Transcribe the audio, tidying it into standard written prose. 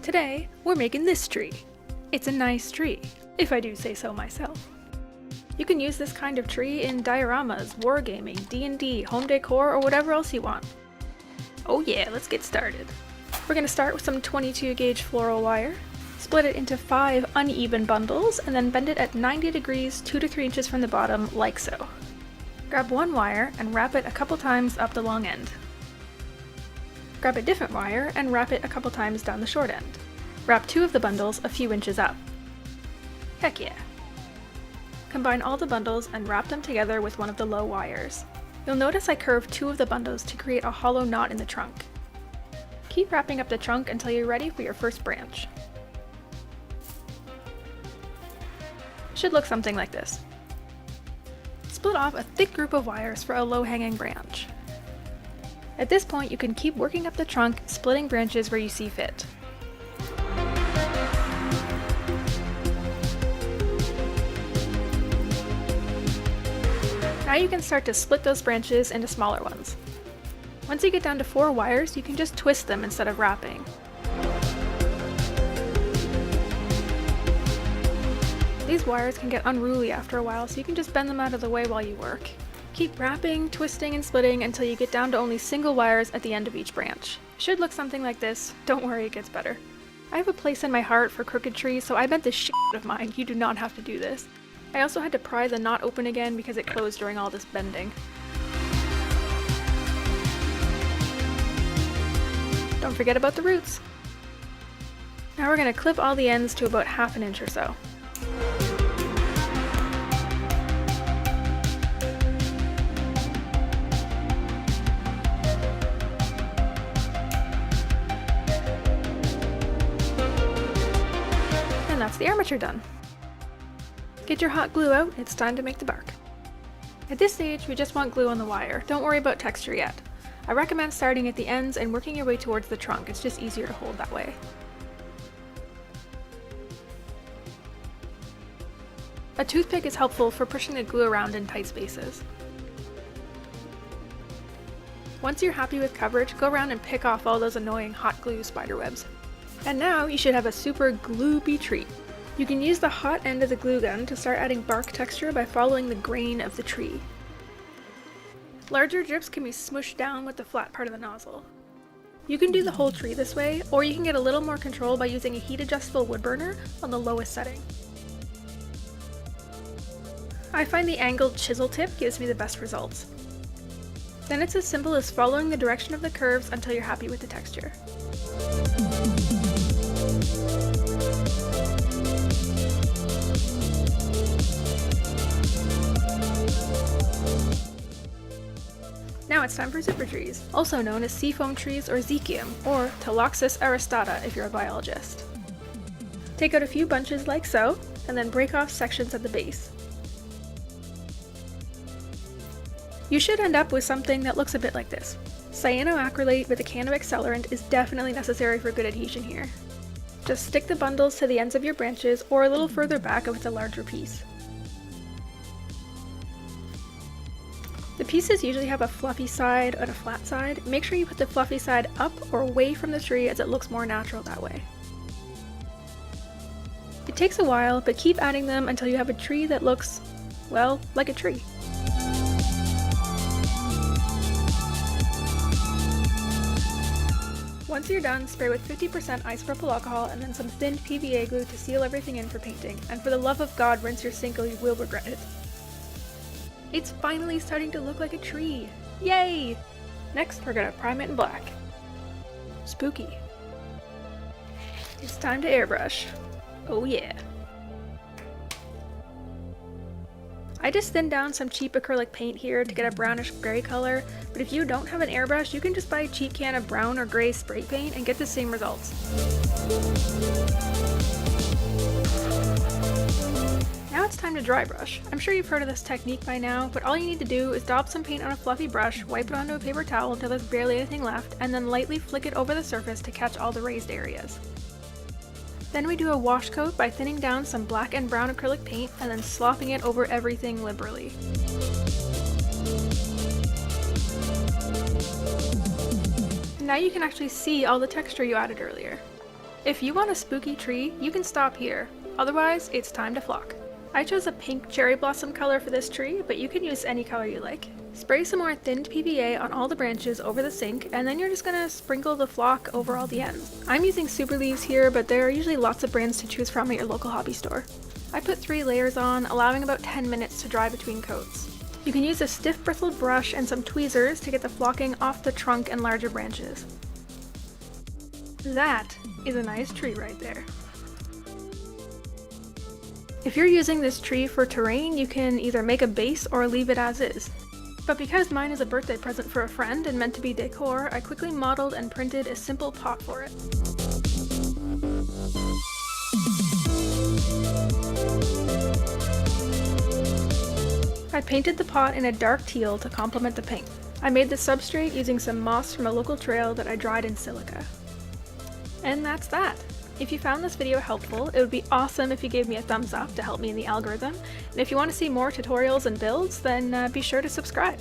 Today, we're making this tree. It's a nice tree, if I do say so myself. You can use this kind of tree in dioramas, wargaming, D&D, home decor, or whatever else you want. Oh yeah, let's get started. We're going to start with some 22 gauge floral wire, split it into 5 uneven bundles, and then bend it at 90 degrees 2 to 3 inches from the bottom, like so. Grab one wire and wrap it a couple times up the long end. Grab a different wire and wrap it a couple times down the short end. Wrap 2 of the bundles a few inches up. Heck yeah! Combine all the bundles and wrap them together with one of the low wires. You'll notice I curved 2 of the bundles to create a hollow knot in the trunk. Keep wrapping up the trunk until you're ready for your first branch. Should look something like this. Split off a thick group of wires for a low-hanging branch. At this point, you can keep working up the trunk, splitting branches where you see fit. Now you can start to split those branches into smaller ones. Once you get down to 4 wires, you can just twist them instead of wrapping. These wires can get unruly after a while, so you can just bend them out of the way while you work. Keep wrapping, twisting, and splitting until you get down to only single wires at the end of each branch. Should look something like this. Don't worry, it gets better. I have a place in my heart for crooked trees, so I bent this shit out of mine. You do not have to do this. I also had to pry the knot open again because it closed during all this bending. Don't forget about the roots. Now we're going to clip all the ends to about ½ inch or so. And that's the armature done. Get your hot glue out, it's time to make the bark. At this stage, we just want glue on the wire. Don't worry about texture yet. I recommend starting at the ends and working your way towards the trunk. It's just easier to hold that way. A toothpick is helpful for pushing the glue around in tight spaces. Once you're happy with coverage, go around and pick off all those annoying hot glue spider webs. And now you should have a super gloopy tree. You can use the hot end of the glue gun to start adding bark texture by following the grain of the tree. Larger drips can be smushed down with the flat part of the nozzle. You can do the whole tree this way, or you can get a little more control by using a heat adjustable wood burner on the lowest setting. I find the angled chisel tip gives me the best results. Then it's as simple as following the direction of the curves until you're happy with the texture. Now it's time for zipper trees, also known as seafoam trees or zechium, or Taloxus aristata if you're a biologist. Take out a few bunches like so, and then break off sections at the base. You should end up with something that looks a bit like this. Cyanoacrylate with a can of accelerant is definitely necessary for good adhesion here. Just stick the bundles to the ends of your branches or a little further back if it's a larger piece. The pieces usually have a fluffy side and a flat side. Make sure you put the fluffy side up or away from the tree as it looks more natural that way. It takes a while, but keep adding them until you have a tree that looks, well, like a tree. Once you're done, spray with 50% isopropyl alcohol and then some thin PVA glue to seal everything in for painting, and for the love of God, rinse your sink or you will regret it. It's finally starting to look like a tree! Yay! Next, we're gonna prime it in black. Spooky. It's time to airbrush. Oh yeah. I just thinned down some cheap acrylic paint here to get a brownish gray color, but if you don't have an airbrush, you can just buy a cheap can of brown or gray spray paint and get the same results. Now it's time to dry brush. I'm sure you've heard of this technique by now, but all you need to do is daub some paint on a fluffy brush, wipe it onto a paper towel until there's barely anything left, and then lightly flick it over the surface to catch all the raised areas. Then we do a wash coat by thinning down some black and brown acrylic paint and then slopping it over everything liberally. Now you can actually see all the texture you added earlier. If you want a spooky tree, you can stop here. Otherwise, it's time to flock. I chose a pink cherry blossom color for this tree, but you can use any color you like. Spray some more thinned PVA on all the branches over the sink, and then you're just gonna sprinkle the flock over all the ends. I'm using super leaves here, but there are usually lots of brands to choose from at your local hobby store. I put 3 layers on, allowing about 10 minutes to dry between coats. You can use a stiff bristled brush and some tweezers to get the flocking off the trunk and larger branches. That is a nice tree right there. If you're using this tree for terrain, you can either make a base or leave it as is. But because mine is a birthday present for a friend and meant to be decor, I quickly modeled and printed a simple pot for it. I painted the pot in a dark teal to complement the paint. I made the substrate using some moss from a local trail that I dried in silica. And that's that! If you found this video helpful, it would be awesome if you gave me a thumbs up to help me in the algorithm, and if you want to see more tutorials and builds, then be sure to subscribe.